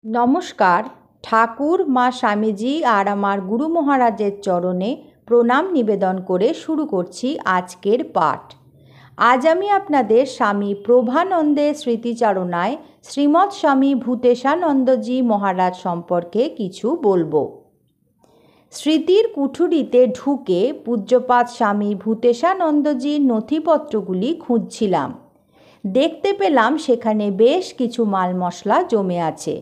নমস্কার। ঠাকুর মা স্বামীজি আর আমার গুরু মহারাজের চরণে প্রণাম নিবেদন করে শুরু করছি আজকের পাঠ। আজ আমি আপনাদের স্বামী প্রভানন্দের স্মৃতিচারণায় শ্রীমৎ স্বামী ভূতেশানন্দজি মহারাজ সম্পর্কে কিছু বলবো। স্মৃতির কুঠুরিতে ঢুকে পূজ্যপাদ স্বামী ভূতেশানন্দজির নথিপত্রগুলি খুঁজছিলাম। দেখতে পেলাম সেখানে বেশ কিছু মাল মশলা জমে আছে।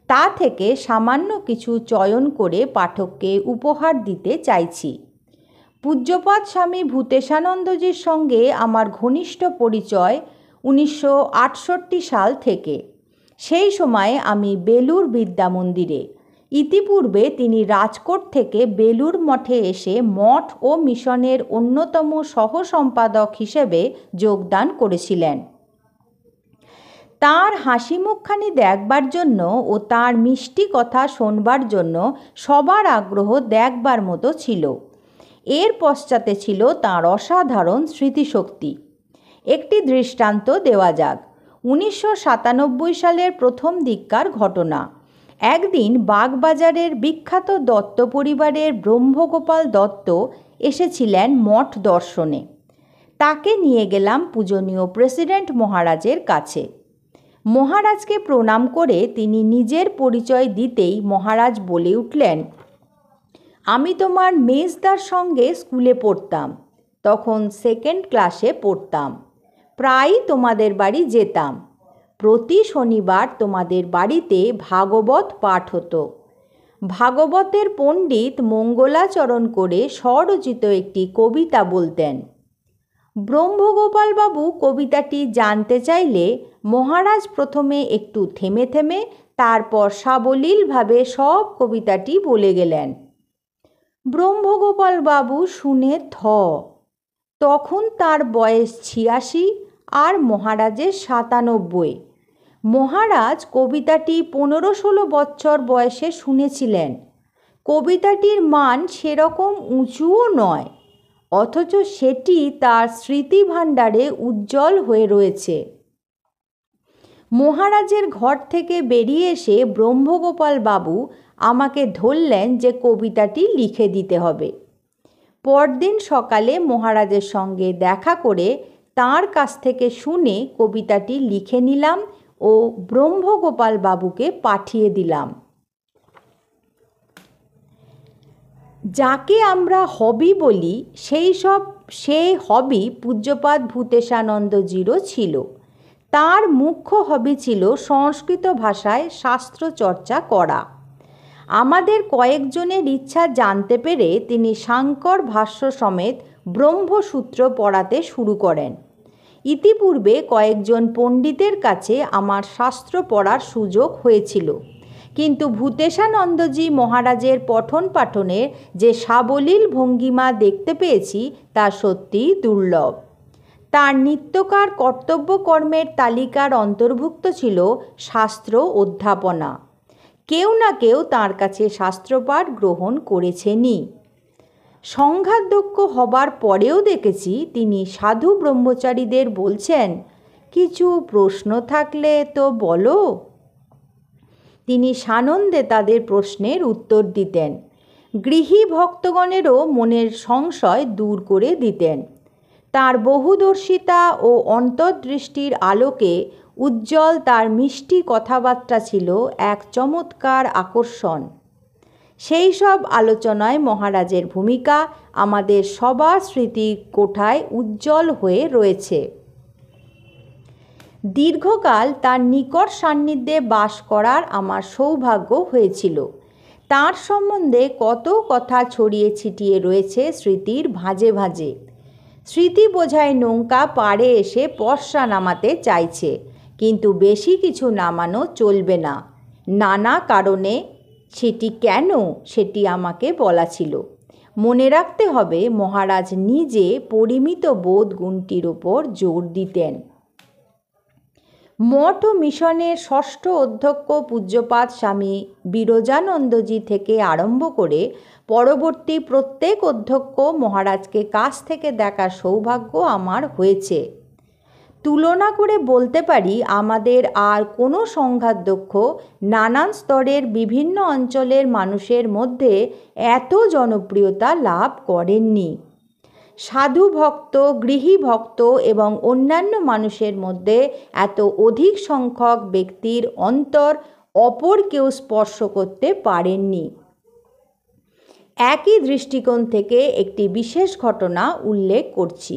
তা থেকে সামান্য কিছু চয়ন করে পাঠককে উপহার দিতে চাইছি। পূজ্যপাদ স্বামী ভূতেশানন্দজির সঙ্গে আমার ঘনিষ্ঠ পরিচয় 1968 সাল থেকে। সেই সময়ে আমি বেলুর বিদ্যামন্দিরে, ইতিপূর্বে তিনি রাজকোট থেকে বেলুর মঠে এসে মঠ ও মিশনের অন্যতম সহসম্পাদক হিসেবে যোগদান করেছিলেন। তাঁর হাসি মুখখানি দেখবার জন্য ও তাঁর মিষ্টি কথা শোনবার জন্য সবার আগ্রহ দেখবার মতো ছিল। এর পশ্চাতে ছিল তাঁর অসাধারণ স্মৃতিশক্তি। একটি দৃষ্টান্ত দেওয়া যাক। 1997 সালের প্রথম দিককার ঘটনা। একদিন বাগবাজারের বিখ্যাত দত্ত পরিবারের ব্রহ্মগোপাল দত্ত এসেছিলেন মঠ দর্শনে। তাকে নিয়ে গেলাম পূজনীয় প্রেসিডেন্ট মহারাজের কাছে। মহারাজকে প্রণাম করে তিনি নিজের পরিচয় দিতেই মহারাজ বলে উঠলেন, আমি তোমার মেজদার সঙ্গে স্কুলে পড়তাম, তখন সেকেন্ড ক্লাসে পড়তাম। প্রায়ই তোমাদের বাড়ি যেতাম। প্রতি শনিবার তোমাদের বাড়িতে ভাগবত পাঠ হতো। ভাগবতের পণ্ডিত মঙ্গলাচরণ করে স্বরচিত একটি কবিতা বলতেন। ব্রহ্মগোপালবাবু কবিতাটি জানতে চাইলে মহারাজ প্রথমে একটু থেমে থেমে তারপর সাবলীলভাবে সব কবিতাটি বলে গেলেন। ব্রহ্মগোপালবাবু শুনে থ। তখন তার বয়স 86 আর মহারাজের 97। মহারাজ কবিতাটি 15-16 বছর বয়সে শুনেছিলেন। কবিতাটির মান সেরকম উঁচুও নয়, অথচ সেটি তার স্মৃতিভাণ্ডারে উজ্জ্বল হয়ে রয়েছে। মহারাজের ঘর থেকে বেরিয়ে এসে ব্রহ্মগোপাল বাবু আমাকে ধরলেন যে কবিতাটি লিখে দিতে হবে। পরদিন সকালে মহারাজের সঙ্গে দেখা করে তাঁর কাছ থেকে শুনে কবিতাটি লিখে নিলাম ও ব্রহ্মগোপাল বাবুকে পাঠিয়ে দিলাম। যাকে আমরা হবি বলি সেই হবি পূজ্যপাদ ভূতেশানন্দজিরও ছিল। তার মুখ্য হবি ছিল সংস্কৃত ভাষায় শাস্ত্র চর্চা করা। আমাদের কয়েকজনের ইচ্ছা জানতে পেরে তিনি সাংকর ভাষ্য সমেত ব্রহ্মসূত্র পড়াতে শুরু করেন। ইতিপূর্বে কয়েকজন পণ্ডিতের কাছে আমার শাস্ত্র পড়ার সুযোগ হয়েছিল, কিন্তু ভূতেশানন্দজি মহারাজের পঠন পাঠনের যে সাবলীল ভঙ্গিমা দেখতে পেয়েছি তা সত্যিই দুর্লভ। তার নিত্যকার কর্তব্যকর্মের তালিকার অন্তর্ভুক্ত ছিল শাস্ত্র অধ্যাপনা। কেউ না কেউ তাঁর কাছে শাস্ত্রপাঠ গ্রহণ করেছেনই। সংঘাধ্যক্ষ হবার পরেও দেখেছি তিনি সাধু ব্রহ্মচারীদের বলছেন, কিছু প্রশ্ন থাকলে তো বলো। তিনি সানন্দে তাদের প্রশ্নের উত্তর দিতেন। গৃহী ভক্তগণেরও মনের সংশয় দূর করে দিতেন। তার বহুদর্শিতা ও অন্তর্দৃষ্টির আলোকে উজ্জ্বল তার মিষ্টি কথাবার্তা ছিল এক চমৎকার আকর্ষণ। সেই সব আলোচনায় মহারাজের ভূমিকা আমাদের সবার স্মৃতি কোঠায় উজ্জ্বল হয়ে রয়েছে। দীর্ঘকাল তার নিকট সান্নিধ্যে বাস করার আমার সৌভাগ্য হয়েছিল। তাঁর সম্বন্ধে কত কথা ছড়িয়ে ছিটিয়ে রয়েছে স্মৃতির ভাঁজে ভাঁজে। স্মৃতি বোঝায় নৌকা পাড়ে এসে পর্সা নামাতে চাইছে, কিন্তু বেশি কিছু নামানো চলবে না। নানা কারণে সেটি কেন সেটি আমাকে বলা ছিল। মনে রাখতে হবে মহারাজ নিজে পরিমিত বোধ গুণটির উপর জোর দিতেন। মঠ ও মিশনের ষষ্ঠ অধ্যক্ষ পূজ্যপাদ স্বামী বিরজানন্দজি থেকে আরম্ভ করে পরবর্তী প্রত্যেক অধ্যক্ষ মহারাজকে কাছ থেকে দেখার সৌভাগ্য আমার হয়েছে। তুলনা করে বলতে পারি আমাদের আর কোনো সংঘাতদক্ষ নানান স্তরের বিভিন্ন অঞ্চলের মানুষের মধ্যে এত জনপ্রিয়তা লাভ করেননি। সাধু ভক্ত, গৃহী ভক্ত এবং অন্যান্য মানুষের মধ্যে এত অধিক সংখ্যক ব্যক্তির অন্তর অপর কেউ স্পর্শ করতে পারেননি। একই দৃষ্টিকোণ থেকে একটি বিশেষ ঘটনা উল্লেখ করছি।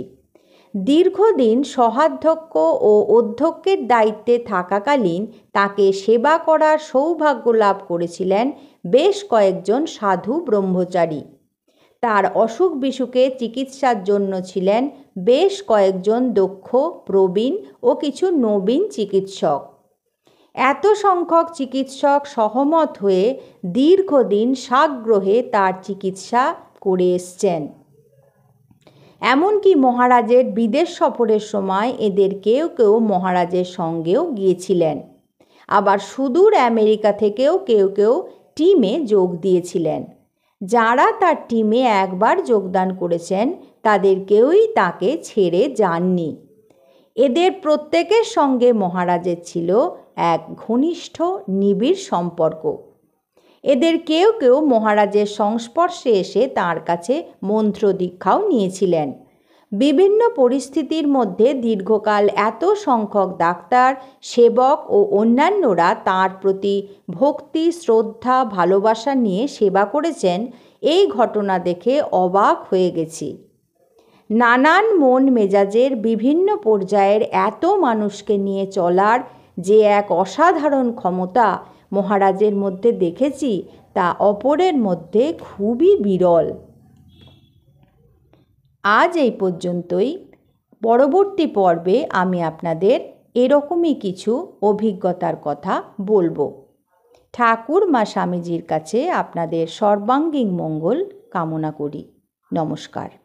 দীর্ঘদিন সহাধ্যক্ষ ও অধ্যক্ষের দায়িত্বে থাকাকালীন তাকে সেবা করার সৌভাগ্য লাভ করেছিলেন বেশ কয়েকজন সাধু ব্রহ্মচারী। তার অসুখ বিসুখে চিকিৎসার জন্য ছিলেন বেশ কয়েকজন দক্ষ, প্রবীণ ও কিছু নবীন চিকিৎসক। এত সংখ্যক চিকিৎসক সহমত হয়ে দীর্ঘদিন সাগ্রহে তার চিকিৎসা করে এসছেন। এমনকি মহারাজের বিদেশ সফরের সময় এদের কেউ কেউ মহারাজের সঙ্গেও গিয়েছিলেন। আবার সুদূর আমেরিকা থেকেও কেউ কেউ টিমে যোগ দিয়েছিলেন। যারা তার টিমে একবার যোগদান করেছেন তাদের কেউই তাকে ছেড়ে যাননি। এদের প্রত্যেকের সঙ্গে মহারাজের ছিল এক ঘনিষ্ঠ নিবিড় সম্পর্ক। এদের কেউ কেউ মহারাজের সংস্পর্শে এসে তাঁর কাছে মন্ত্র দীক্ষাও নিয়েছিলেন। বিভিন্ন পরিস্থিতির মধ্যে দীর্ঘকাল এত সংখ্যক ডাক্তার, সেবক ও অন্যান্যরা তাঁর প্রতি ভক্তি, শ্রদ্ধা, ভালোবাসা নিয়ে সেবা করেছেন, এই ঘটনা দেখে অবাক হয়ে গেছি। নানান মন মেজাজের বিভিন্ন পর্যায়ের এত মানুষকে নিয়ে চলার যে এক অসাধারণ ক্ষমতা মহারাজের মধ্যে দেখেছি তা অপরের মধ্যে খুবই বিরল। আজ এই পর্যন্তই। পরবর্তী পর্বে আমি আপনাদের এরকমই কিছু অভিজ্ঞতার কথা বলবো। ঠাকুর মা স্বামীজির কাছে আপনাদের সর্বাঙ্গীন মঙ্গল কামনা করি। নমস্কার।